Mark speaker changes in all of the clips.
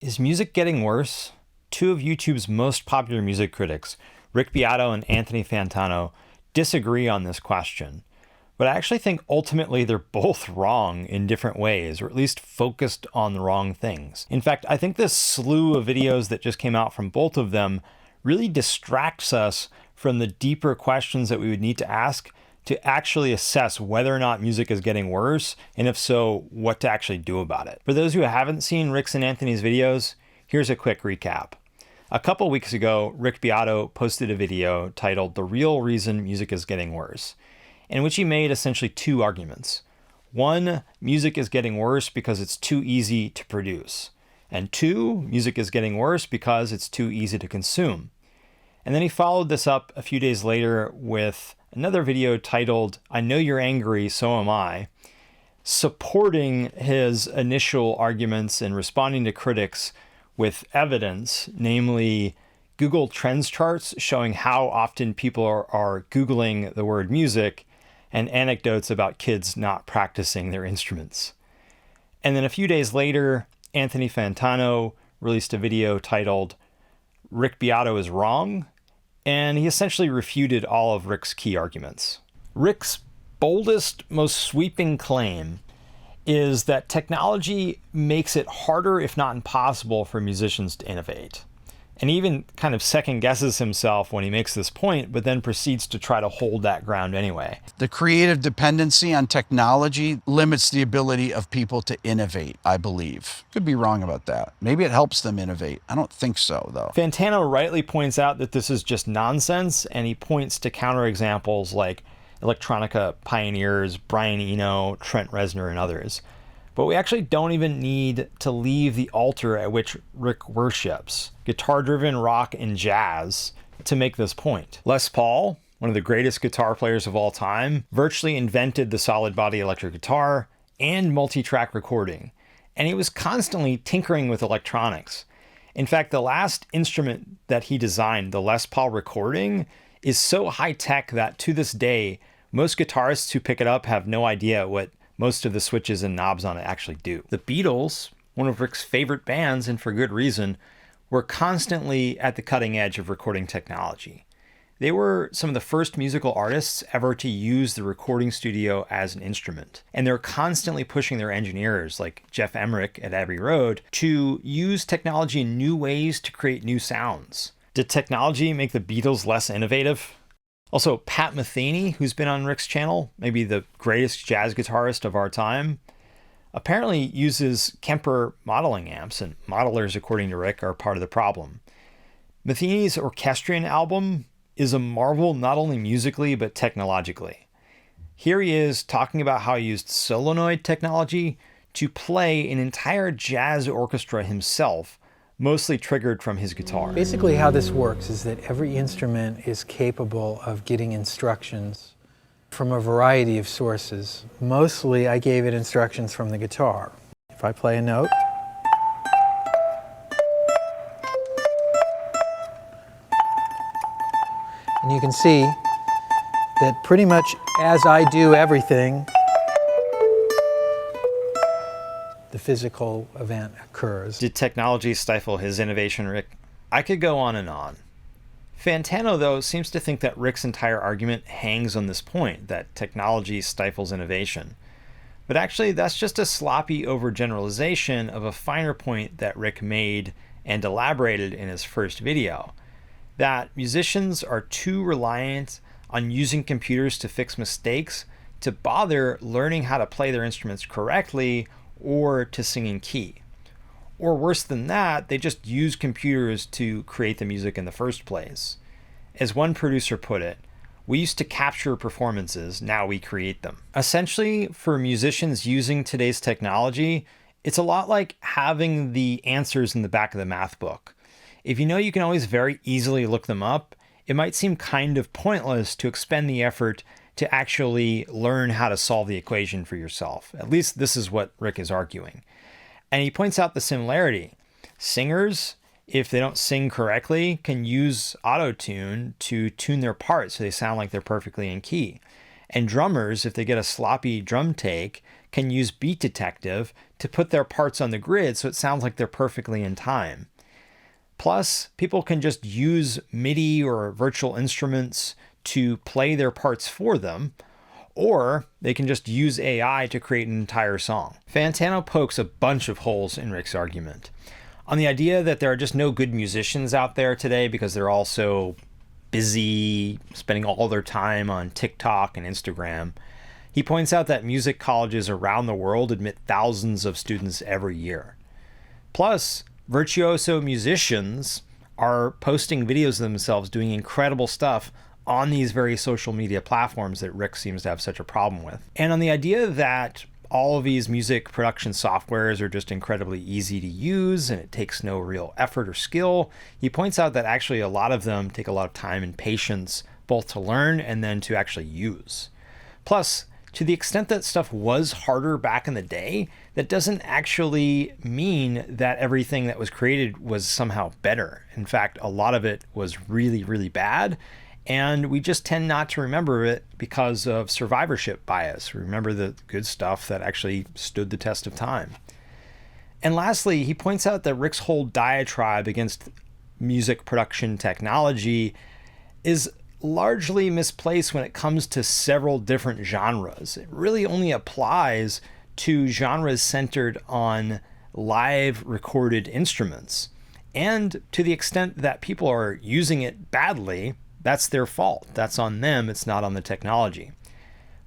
Speaker 1: Is music getting worse? Two of YouTube's most popular music critics, Rick Beato and Anthony Fantano, disagree on this question. But I actually think ultimately they're both wrong in different ways, or at least focused on the wrong things. In fact, I think this slew of videos that just came out from both of them really distracts us from the deeper questions that we would need to ask to actually assess whether or not music is getting worse, and if so, what to actually do about it. For those who haven't seen Rick's and Anthony's videos, here's a quick recap. A couple weeks ago, Rick Beato posted a video titled "The Real Reason Music is Getting Worse," in which he made essentially two arguments. One, music is getting worse because it's too easy to produce. And two, music is getting worse because it's too easy to consume. And then he followed this up a few days later with another video titled "I Know You're Angry, So Am I," supporting his initial arguments and responding to critics with evidence, namely Google Trends charts showing how often people are Googling the word music, and anecdotes about kids not practicing their instruments. And then a few days later, Anthony Fantano released a video titled "Rick Beato is Wrong," and he essentially refuted all of Rick's key arguments. Rick's boldest, most sweeping claim is that technology makes it harder, if not impossible, for musicians to innovate. And he even kind of second guesses himself when he makes this point, but then proceeds to try to hold that ground anyway.
Speaker 2: The creative dependency on technology limits the ability of people to innovate, I believe. Could be wrong about that. Maybe it helps them innovate. I don't think so, though.
Speaker 1: Fantano rightly points out that this is just nonsense, and he points to counterexamples like electronica pioneers Brian Eno, Trent Reznor, and others. But we actually don't even need to leave the altar at which Rick worships, guitar-driven rock and jazz, to make this point. Les Paul, one of the greatest guitar players of all time, virtually invented the solid body electric guitar and multi-track recording, and he was constantly tinkering with electronics. In fact, the last instrument that he designed, the Les Paul recording, is so high-tech that to this day, most guitarists who pick it up have no idea what most of the switches and knobs on it actually do. The Beatles, one of Rick's favorite bands, and for good reason, were constantly at the cutting edge of recording technology. They were some of the first musical artists ever to use the recording studio as an instrument. And they're constantly pushing their engineers, like Jeff Emmerich at Abbey Road, to use technology in new ways to create new sounds. Did technology make the Beatles less innovative? Also, Pat Metheny, who's been on Rick's channel, maybe the greatest jazz guitarist of our time, apparently uses Kemper modeling amps, and modelers, according to Rick, are part of the problem. Metheny's Orchestrion album is a marvel not only musically, but technologically. Here he is talking about how he used solenoid technology to play an entire jazz orchestra himself, mostly triggered from his guitar.
Speaker 3: Basically how this works is that every instrument is capable of getting instructions from a variety of sources. Mostly I gave it instructions from the guitar. If I play a note, and you can see that pretty much as I do everything, the physical event occurs.
Speaker 1: Did technology stifle his innovation, Rick? I could go on and on. Fantano, though, seems to think that Rick's entire argument hangs on this point, that technology stifles innovation. But actually, that's just a sloppy overgeneralization of a finer point that Rick made and elaborated in his first video, that musicians are too reliant on using computers to fix mistakes to bother learning how to play their instruments correctly or to sing in key. Or worse than that, they just use computers to create the music in the first place. As one producer put it, "We used to capture performances, now we create them." Essentially, for musicians using today's technology, it's a lot like having the answers in the back of the math book. If you know you can always very easily look them up, it might seem kind of pointless to expend the effort to actually learn how to solve the equation for yourself. At least this is what Rick is arguing. And he points out the similarity. Singers, if they don't sing correctly, can use auto-tune to tune their parts so they sound like they're perfectly in key. And drummers, if they get a sloppy drum take, can use Beat Detective to put their parts on the grid so it sounds like they're perfectly in time. Plus, people can just use MIDI or virtual instruments to play their parts for them, or they can just use AI to create an entire song. Fantano pokes a bunch of holes in Rick's argument. On the idea that there are just no good musicians out there today because they're all so busy spending all their time on TikTok and Instagram, he points out that music colleges around the world admit thousands of students every year. Plus, virtuoso musicians are posting videos of themselves doing incredible stuff on these very social media platforms that Rick seems to have such a problem with. And on the idea that all of these music production softwares are just incredibly easy to use and it takes no real effort or skill, he points out that actually a lot of them take a lot of time and patience both to learn and then to actually use. Plus, to the extent that stuff was harder back in the day, that doesn't actually mean that everything that was created was somehow better. In fact, a lot of it was really, really bad. And we just tend not to remember it because of survivorship bias. Remember the good stuff that actually stood the test of time. And lastly, he points out that Rick's whole diatribe against music production technology is largely misplaced when it comes to several different genres. It really only applies to genres centered on live recorded instruments. And to the extent that people are using it badly, that's their fault. That's on them. It's not on the technology.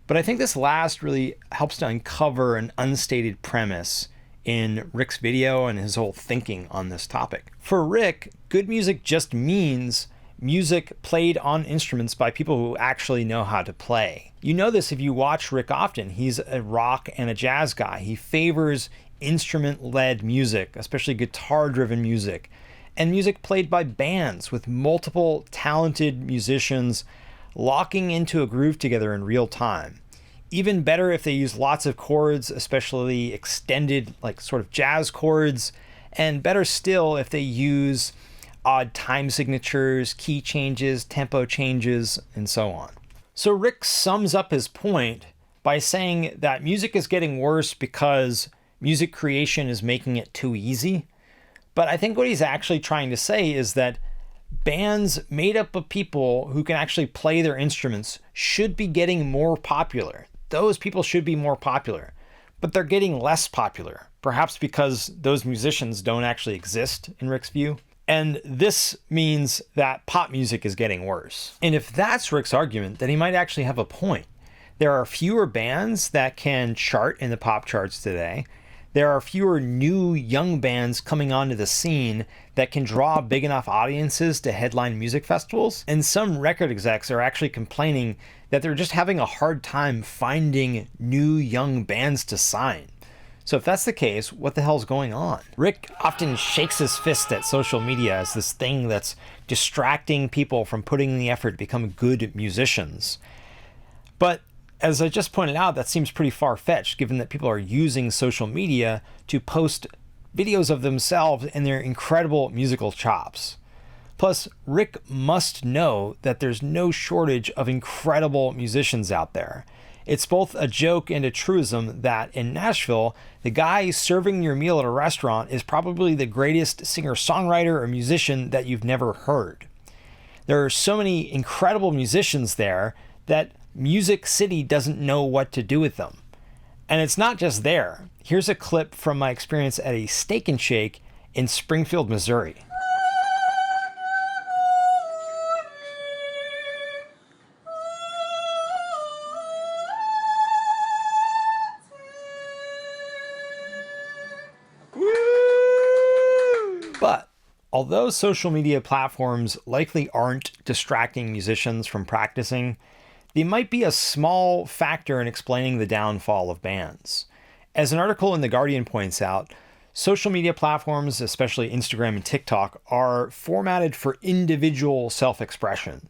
Speaker 1: But I think this last really helps to uncover an unstated premise in Rick's video and his whole thinking on this topic. For Rick, good music just means music played on instruments by people who actually know how to play. You know this if you watch Rick often. He's a rock and a jazz guy. He favors instrument-led music, especially guitar-driven music, and music played by bands with multiple talented musicians locking into a groove together in real time. Even better if they use lots of chords, especially extended, like sort of jazz chords, and better still if they use odd time signatures, key changes, tempo changes, and so on. So Rick sums up his point by saying that music is getting worse because music creation is making it too easy. But I think what he's actually trying to say is that bands made up of people who can actually play their instruments should be getting more popular. Those people should be more popular, but they're getting less popular, perhaps because those musicians don't actually exist in Rick's view. And this means that pop music is getting worse. And if that's Rick's argument, then he might actually have a point. There are fewer bands that can chart in the pop charts today. There are fewer new young bands coming onto the scene that can draw big enough audiences to headline music festivals. And some record execs are actually complaining that they're just having a hard time finding new young bands to sign. So if that's the case, what the hell's going on? Rick often shakes his fist at social media as this thing that's distracting people from putting in the effort to become good musicians. But as I just pointed out, that seems pretty far-fetched given that people are using social media to post videos of themselves and their incredible musical chops. Plus, Rick must know that there's no shortage of incredible musicians out there. It's both a joke and a truism that in Nashville, the guy serving your meal at a restaurant is probably the greatest singer-songwriter or musician that you've never heard. There are so many incredible musicians there that Music City doesn't know what to do with them. And it's not just there. Here's a clip from my experience at a Steak and Shake in Springfield, Missouri. But although social media platforms likely aren't distracting musicians from practicing, they might be a small factor in explaining the downfall of bands. As an article in The Guardian points out, social media platforms, especially Instagram and TikTok, are formatted for individual self-expression.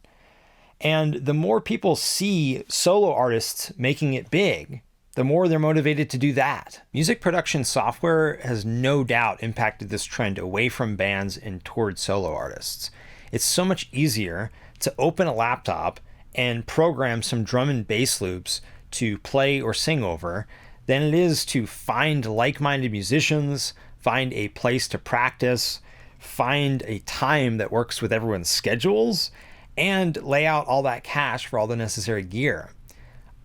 Speaker 1: And the more people see solo artists making it big, the more they're motivated to do that. Music production software has no doubt impacted this trend away from bands and towards solo artists. It's so much easier to open a laptop and program some drum and bass loops to play or sing over than it is to find like-minded musicians, find a place to practice, find a time that works with everyone's schedules, and lay out all that cash for all the necessary gear.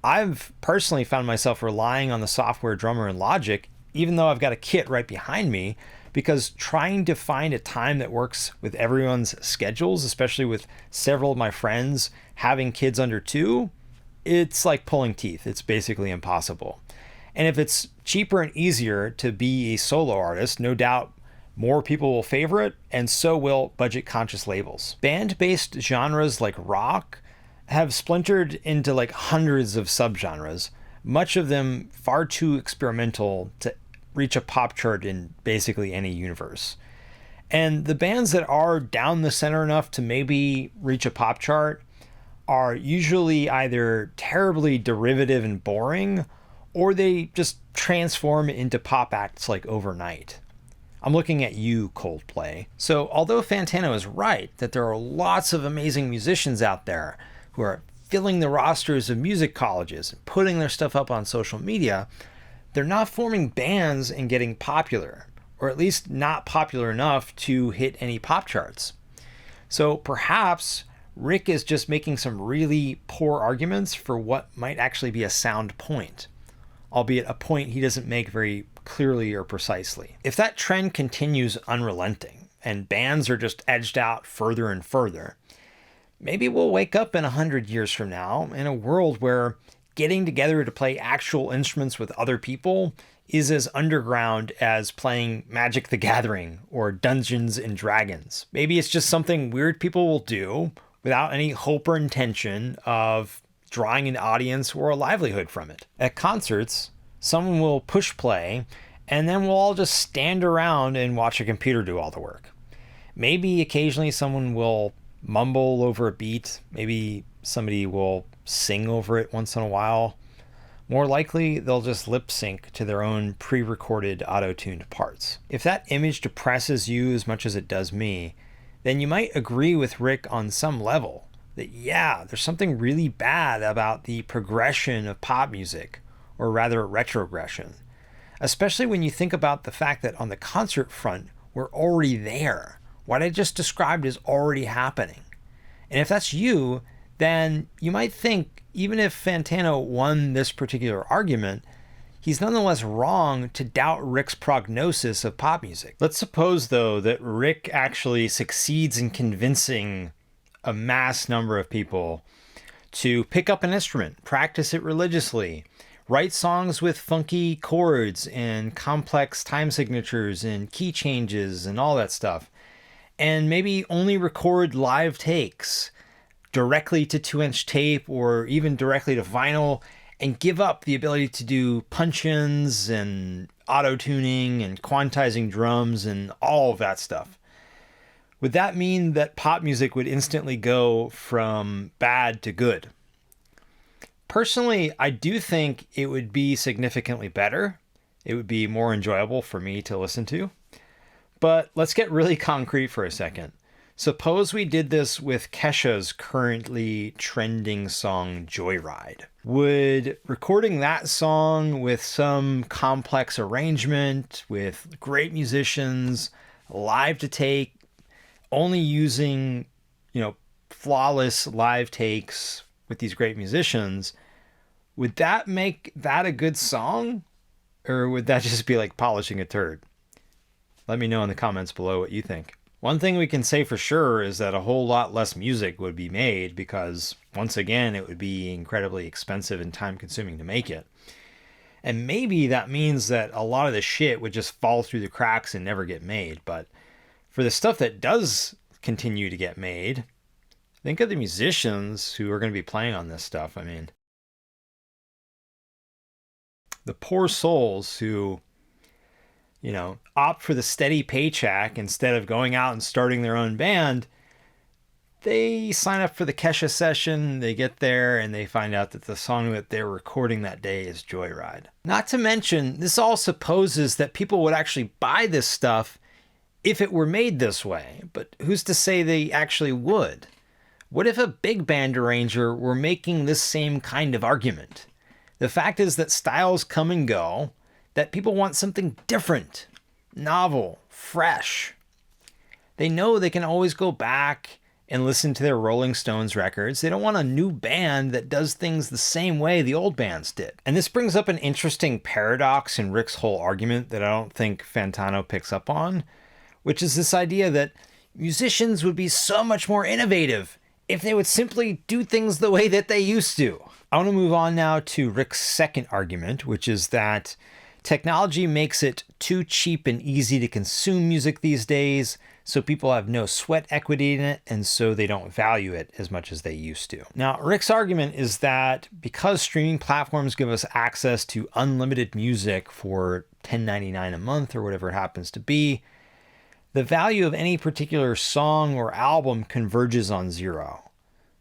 Speaker 1: I've personally found myself relying on the software drummer in Logic, even though I've got a kit right behind me, because trying to find a time that works with everyone's schedules, especially with several of my friends having kids under 2, it's like pulling teeth. It's basically impossible. And if it's cheaper and easier to be a solo artist, no doubt more people will favor it, and so will budget-conscious labels. Band-based genres like rock have splintered into like hundreds of subgenres, much of them far too experimental to reach a pop chart in basically any universe. And the bands that are down the center enough to maybe reach a pop chart are usually either terribly derivative and boring, or they just transform into pop acts like overnight. I'm looking at you, Coldplay. So although Fantano is right that there are lots of amazing musicians out there who are filling the rosters of music colleges and putting their stuff up on social media, they're not forming bands and getting popular, or at least not popular enough to hit any pop charts. So perhaps Rick is just making some really poor arguments for what might actually be a sound point, albeit a point he doesn't make very clearly or precisely. If that trend continues unrelenting and bands are just edged out further and further, maybe we'll wake up in 100 years from now in a world where getting together to play actual instruments with other people is as underground as playing Magic the Gathering or Dungeons and Dragons. Maybe it's just something weird people will do without any hope or intention of drawing an audience or a livelihood from it. At concerts, someone will push play, and then we'll all just stand around and watch a computer do all the work. Maybe occasionally someone will mumble over a beat. Maybe somebody will sing over it once in a while. More likely, they'll just lip sync to their own pre-recorded auto-tuned parts. If that image depresses you as much as it does me, then you might agree with Rick on some level that, yeah, there's something really bad about the progression of pop music, or rather retrogression, especially when you think about the fact that on the concert front, we're already there. What I just described is already happening. And if that's you, then you might think, even if Fantano won this particular argument, he's nonetheless wrong to doubt Rick's prognosis of pop music. Let's suppose, though, that Rick actually succeeds in convincing a mass number of people to pick up an instrument, practice it religiously, write songs with funky chords and complex time signatures and key changes and all that stuff, and maybe only record live takes directly to 2-inch tape or even directly to vinyl, and give up the ability to do punch-ins and auto-tuning and quantizing drums and all of that stuff. Would that mean that pop music would instantly go from bad to good? Personally, I do think it would be significantly better. It would be more enjoyable for me to listen to. But let's get really concrete for a second. Suppose we did this with Kesha's currently trending song, Joyride. Would recording that song with some complex arrangement, with great musicians, live to take, only using, flawless live takes with these great musicians, would that make that a good song? Or would that just be like polishing a turd? Let me know in the comments below what you think. One thing we can say for sure is that a whole lot less music would be made because, once again, it would be incredibly expensive and time-consuming to make it. And maybe that means that a lot of the shit would just fall through the cracks and never get made. But for the stuff that does continue to get made, think of the musicians who are going to be playing on this stuff. I mean, the poor souls who opt for the steady paycheck instead of going out and starting their own band, they sign up for the Kesha session, they get there, and they find out that the song that they're recording that day is Joyride. Not to mention, this all supposes that people would actually buy this stuff if it were made this way, but who's to say they actually would? What if a big band arranger were making this same kind of argument? The fact is that styles come and go, that people want something different, novel, fresh. They know they can always go back and listen to their Rolling Stones records. They don't want a new band that does things the same way the old bands did. And this brings up an interesting paradox in Rick's whole argument that I don't think Fantano picks up on, which is this idea that musicians would be so much more innovative if they would simply do things the way that they used to. I want to move on now to Rick's second argument, which is that technology makes it too cheap and easy to consume music these days, so people have no sweat equity in it, and so they don't value it as much as they used to. Now, Rick's argument is that because streaming platforms give us access to unlimited music for $10.99 a month or whatever it happens to be, the value of any particular song or album converges on zero.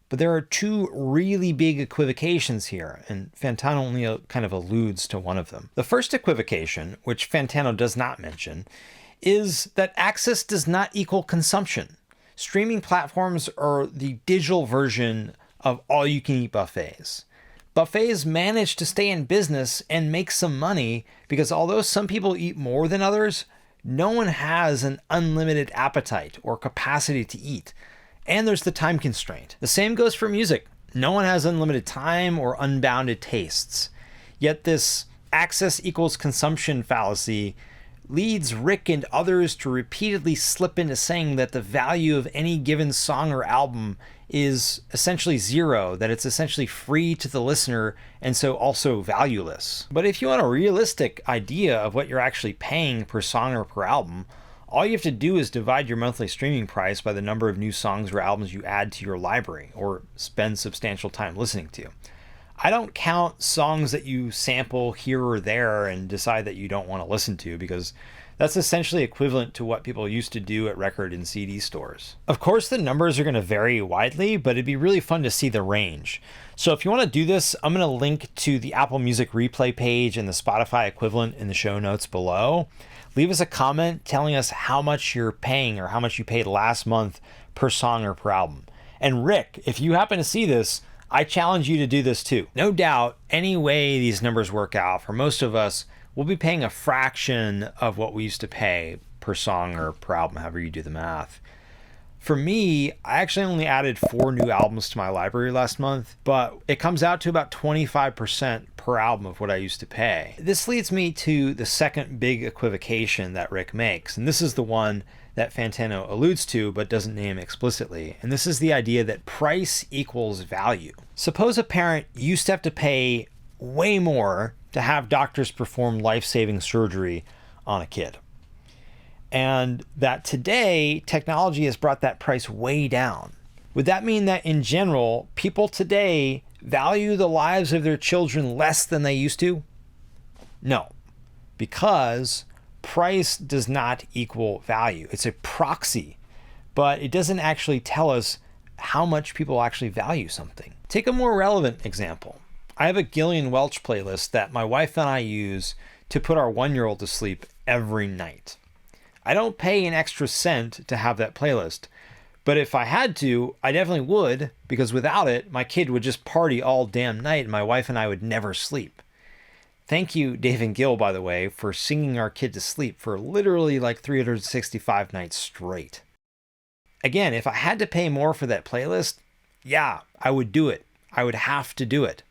Speaker 1: But there are two really big equivocations here, and Fantano only kind of alludes to one of them. The first equivocation, which Fantano does not mention, is that access does not equal consumption. Streaming platforms are the digital version of all-you-can-eat buffets. Buffets manage to stay in business and make some money because although some people eat more than others, no one has an unlimited appetite or capacity to eat. And there's the time constraint. The same goes for music. No one has unlimited time or unbounded tastes. Yet this access equals consumption fallacy leads Rick and others to repeatedly slip into saying that the value of any given song or album is essentially zero, that it's essentially free to the listener and so also valueless. But if you want a realistic idea of what you're actually paying per song or per album, all you have to do is divide your monthly streaming price by the number of new songs or albums you add to your library or spend substantial time listening to. I don't count songs that you sample here or there and decide that you don't want to listen to, because that's essentially equivalent to what people used to do at record and CD stores. Of course, the numbers are going to vary widely, but it'd be really fun to see the range. So if you want to do this, I'm going to link to the Apple Music replay page and the Spotify equivalent in the show notes below. Leave us a comment telling us how much you're paying or how much you paid last month per song or per album. And Rick, if you happen to see this, I challenge you to do this too. No doubt, any way these numbers work out, for most of us, we'll be paying a fraction of what we used to pay per song or per album, however you do the math. For me, I actually only added 4 new albums to my library last month, but it comes out to about 25% per album of what I used to pay. This leads me to the second big equivocation that Rick makes, and this is the one that Fantano alludes to but doesn't name explicitly, and this is the idea that price equals value. Suppose a parent used to have to pay way more to have doctors perform life-saving surgery on a kid, and that today technology has brought that price way down. Would that mean that in general, people today value the lives of their children less than they used to? No, because price does not equal value. It's a proxy, but it doesn't actually tell us how much people actually value something. Take a more relevant example. I have a Gillian Welch playlist that my wife and I use to put our 1-year-old to sleep every night. I don't pay an extra cent to have that playlist, but if I had to, I definitely would, because without it, my kid would just party all damn night and my wife and I would never sleep. Thank you, Dave and Gil, by the way, for singing our kid to sleep for literally like 365 nights straight. Again, if I had to pay more for that playlist, yeah, I would do it. I would have to do it.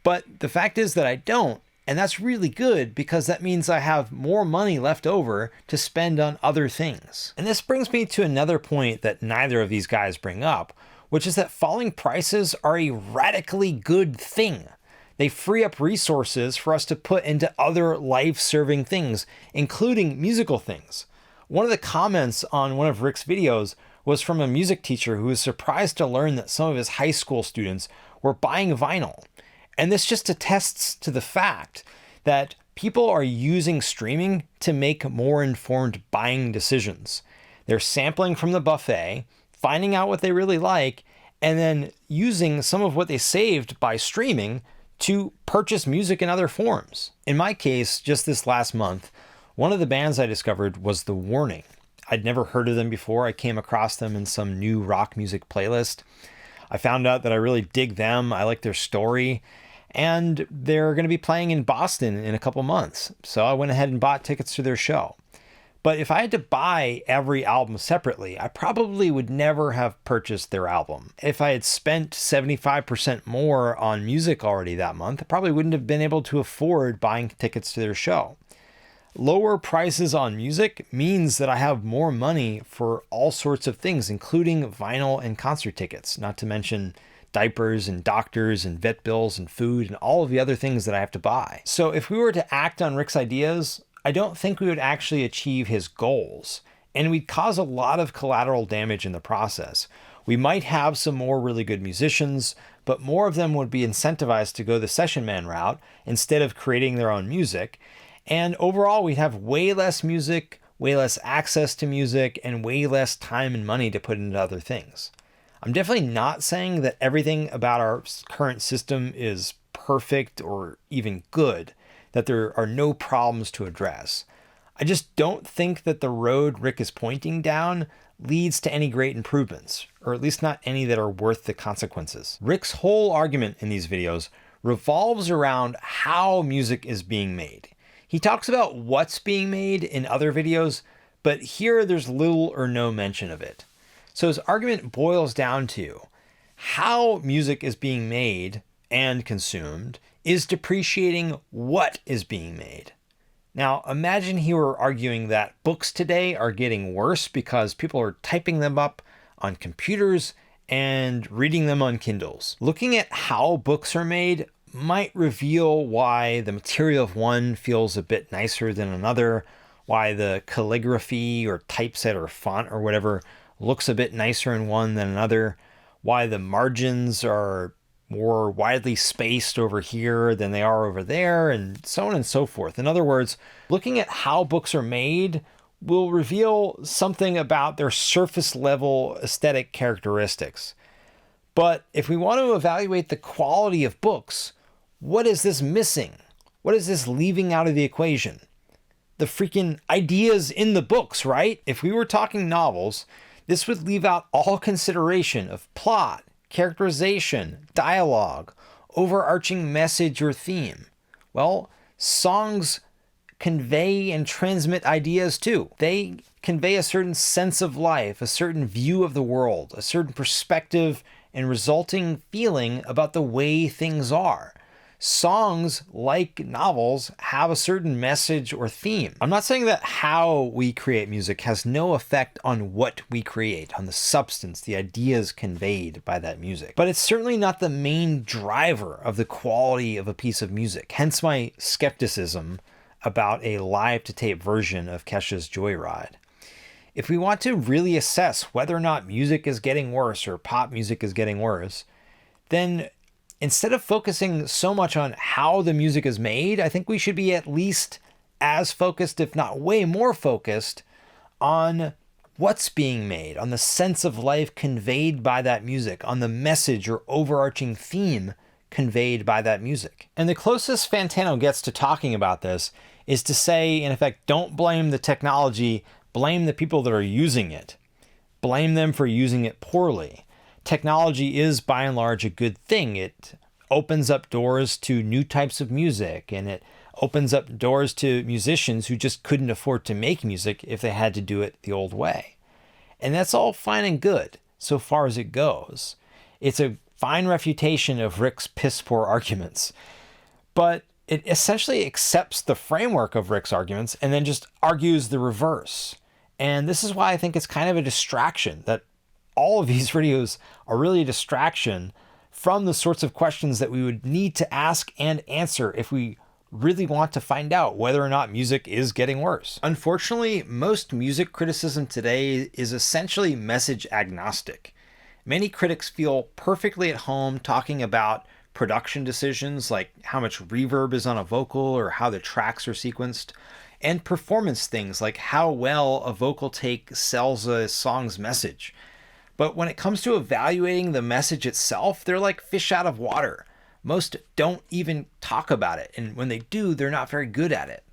Speaker 1: But the fact is that I don't, and that's really good because that means I have more money left over to spend on other things. And this brings me to another point that neither of these guys bring up, which is that falling prices are a radically good thing. They free up resources for us to put into other life-serving things, including musical things. One of the comments on one of Rick's videos was from a music teacher who was surprised to learn that some of his high school students were buying vinyl. And this just attests to the fact that people are using streaming to make more informed buying decisions. They're sampling from the buffet, finding out what they really like, and then using some of what they saved by streaming to purchase music in other forms. In my case, just this last month, one of the bands I discovered was The Warning. I'd never heard of them before. I came across them in some new rock music playlist. I found out that I really dig them. I like their story. And they're going to be playing in Boston in a couple months. So I went ahead and bought tickets to their show. But if I had to buy every album separately, I probably would never have purchased their album. If I had spent 75% more on music already that month, I probably wouldn't have been able to afford buying tickets to their show. Lower prices on music means that I have more money for all sorts of things, including vinyl and concert tickets, not to mention diapers and doctors and vet bills and food and all of the other things that I have to buy. So if we were to act on Rick's ideas, I don't think we would actually achieve his goals, and we'd cause a lot of collateral damage in the process. We might have some more really good musicians, but more of them would be incentivized to go the session man route instead of creating their own music. And overall, we'd have way less music, way less access to music, and way less time and money to put into other things. I'm definitely not saying that everything about our current system is perfect or even good, that there are no problems to address. I just don't think that the road Rick is pointing down leads to any great improvements, or at least not any that are worth the consequences. Rick's whole argument in these videos revolves around how music is being made. He talks about what's being made in other videos, but here there's little or no mention of it. So his argument boils down to how music is being made and consumed is depreciating what is being made. Now, imagine he were arguing that books today are getting worse because people are typing them up on computers and reading them on Kindles. Looking at how books are made might reveal why the material of one feels a bit nicer than another, why the calligraphy or typeset or font or whatever looks a bit nicer in one than another, why the margins are more widely spaced over here than they are over there, and so on and so forth. In other words, looking at how books are made will reveal something about their surface level aesthetic characteristics. But if we want to evaluate the quality of books, what is this missing? What is this leaving out of the equation? The freaking ideas in the books, right? If we were talking novels, this would leave out all consideration of plot, characterization, dialogue, overarching message or theme. Well, songs convey and transmit ideas too. They convey a certain sense of life, a certain view of the world, a certain perspective and resulting feeling about the way things are. Songs, like novels, have a certain message or theme. I'm not saying that how we create music has no effect on what we create, on the substance, the ideas conveyed by that music. But it's certainly not the main driver of the quality of a piece of music. Hence my skepticism about a live-to-tape version of Kesha's Joyride. If we want to really assess whether or not music is getting worse or pop music is getting worse, then instead of focusing so much on how the music is made, I think we should be at least as focused, if not way more focused, on what's being made, on the sense of life conveyed by that music, on the message or overarching theme conveyed by that music. And the closest Fantano gets to talking about this is to say, in effect, don't blame the technology, blame the people that are using it. Blame them for using it poorly. Technology is by and large a good thing. It opens up doors to new types of music, and it opens up doors to musicians who just couldn't afford to make music if they had to do it the old way. And that's all fine and good, so far as it goes. It's a fine refutation of Rick's piss-poor arguments, but it essentially accepts the framework of Rick's arguments and then just argues the reverse. And this is why I think it's kind of a distraction, that all of these videos are really a distraction from the sorts of questions that we would need to ask and answer if we really want to find out whether or not music is getting worse. Unfortunately, most music criticism today is essentially message agnostic. Many critics feel perfectly at home talking about production decisions like how much reverb is on a vocal or how the tracks are sequenced, and performance things like how well a vocal take sells a song's message. But when it comes to evaluating the message itself, they're like fish out of water. Most don't even talk about it, and when they do, they're not very good at it.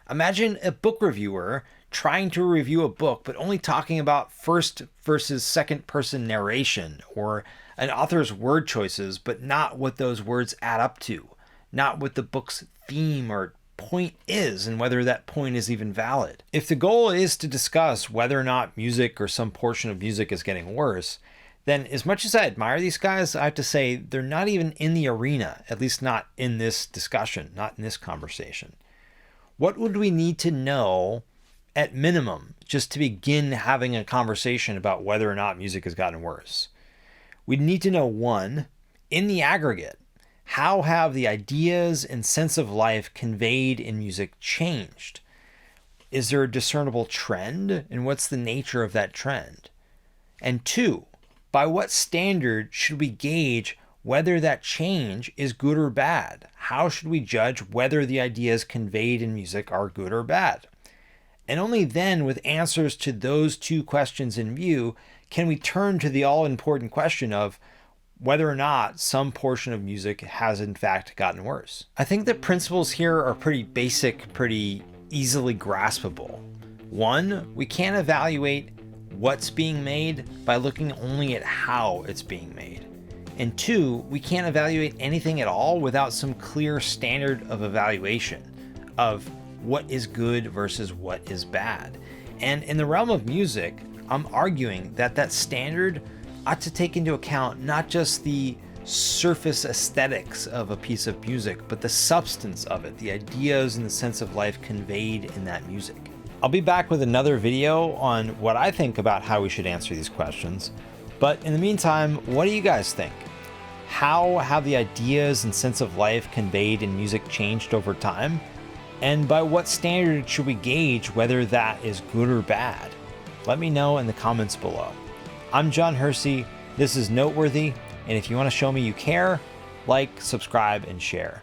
Speaker 1: Imagine a book reviewer trying to review a book, but only talking about first versus second person narration or an author's word choices, but not what those words add up to. not what the book's theme or point is and whether that point is even valid. If the goal is to discuss whether or not music or some portion of music is getting worse, then as much as I admire these guys, I have to say they're not even in the arena, at least not in this discussion, not in this conversation. What would we need to know at minimum just to begin having a conversation about whether or not music has gotten worse? We'd need to know, one, in the aggregate, how have the ideas and sense of life conveyed in music changed? Is there a discernible trend, and what's the nature of that trend? And two, by what standard should we gauge whether that change is good or bad? How should we judge whether the ideas conveyed in music are good or bad? And only then, with answers to those two questions in view, can we turn to the all-important question of whether or not some portion of music has in fact gotten worse. I think the principles here are pretty basic, pretty easily graspable. One, we can't evaluate what's being made by looking only at how it's being made. And two, we can't evaluate anything at all without some clear standard of evaluation of what is good versus what is bad. And in the realm of music, I'm arguing that that standard ought to take into account not just the surface aesthetics of a piece of music, but the substance of it, the ideas and the sense of life conveyed in that music. I'll be back with another video on what I think about how we should answer these questions. But in the meantime, what do you guys think? How have the ideas and sense of life conveyed in music changed over time? And by what standard should we gauge whether that is good or bad? Let me know in the comments below. I'm John Hersey, this is Noteworthy, and if you want to show me you care, like, subscribe, and share.